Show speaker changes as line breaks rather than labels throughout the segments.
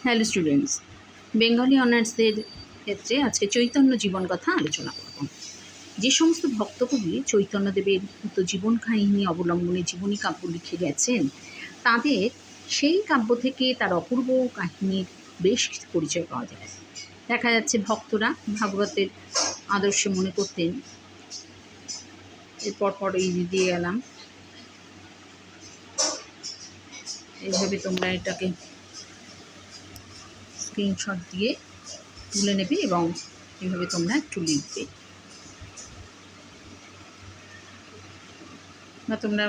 Hello students, Bengali অনার্সদের ক্ষেত্রে আজকে চৈতন্য জীবন কথা আলোচনা করব। যে সমস্ত ভক্তকবি চৈতন্যদেবের মতো জীবন কাহিনী অবলম্বনে জীবনী কাব্য লিখে গেছেন, তাদের সেই কাব্য থেকে তার অপূর্ব কাহিনীর বেশ কিছু পরিচয় পাওয়া যায়। দেখা যাচ্ছে ভক্তরা ভাগবতের আদর্শে মনে করতেন। এরপর পর এই দিয়ে গেলাম, এইভাবে তোমরা এটাকে স্ক্রিনশট দিয়ে তুলে নেবে এবং এইভাবে তোমরা একটু লিখবে, বা তোমরা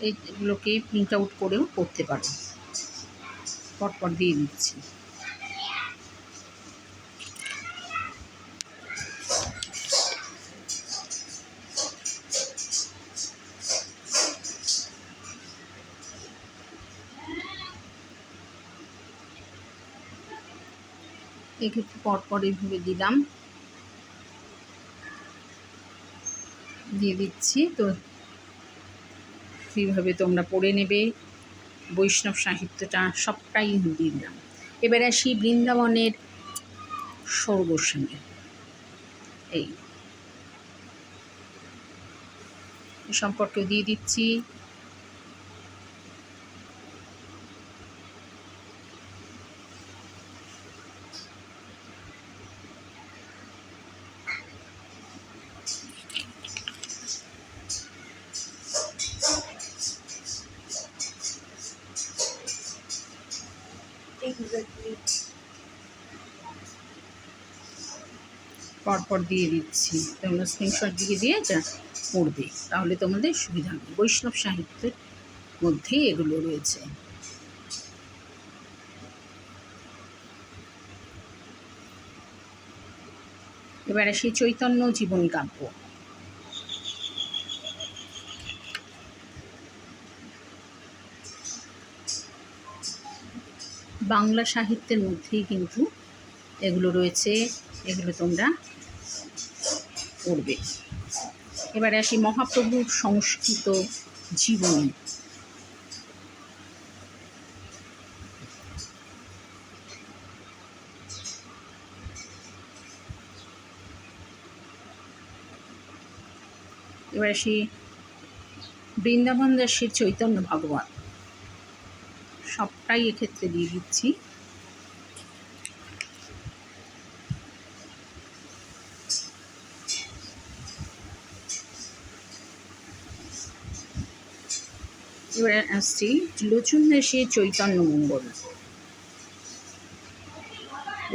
এইগুলোকে প্রিন্ট আউট করেও করতে পারো। পরপর দিয়ে দিচ্ছি। এক্ষেত্রে পরপর এইভাবে দিলাম, দিয়ে দিচ্ছি। তো এইভাবে তোমরা পড়ে নেবে। বৈষ্ণব সাহিত্যটা সবটাই দিয়ে দিলাম। এবার আসি বৃন্দাবনের সৌরগোস্বামী। এই সম্পর্কেও দিয়ে দিচ্ছি। পরপর দিয়ে দিচ্ছি। তোমরা স্ক্রিনশট দিয়ে যা পড়বে, তাহলে তোমাদের সুবিধা হবে। বৈষ্ণব সাহিত্যের মধ্যেই এগুলো রয়েছে। এবার আসি চৈতন্য জীবনী কাব্য। বাংলা সাহিত্যের মধ্যেই কিন্তু এগুলো রয়েছে, এগুলো তোমরা পড়বে। এবারে আসি মহাপ্রভুর সংস্কৃত জীবনী। এবার আসি বৃন্দাবন দাসের চৈতন্য ভাগবত। সবটাই এক্ষেত্রে দিয়ে দিচ্ছি। এবারে আসছি লোচন দাসের চৈতন্য মঙ্গল।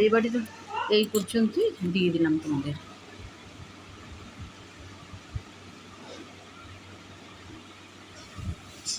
এবারে তো এই পর্যন্তই দিয়ে দিলাম তোমাদের।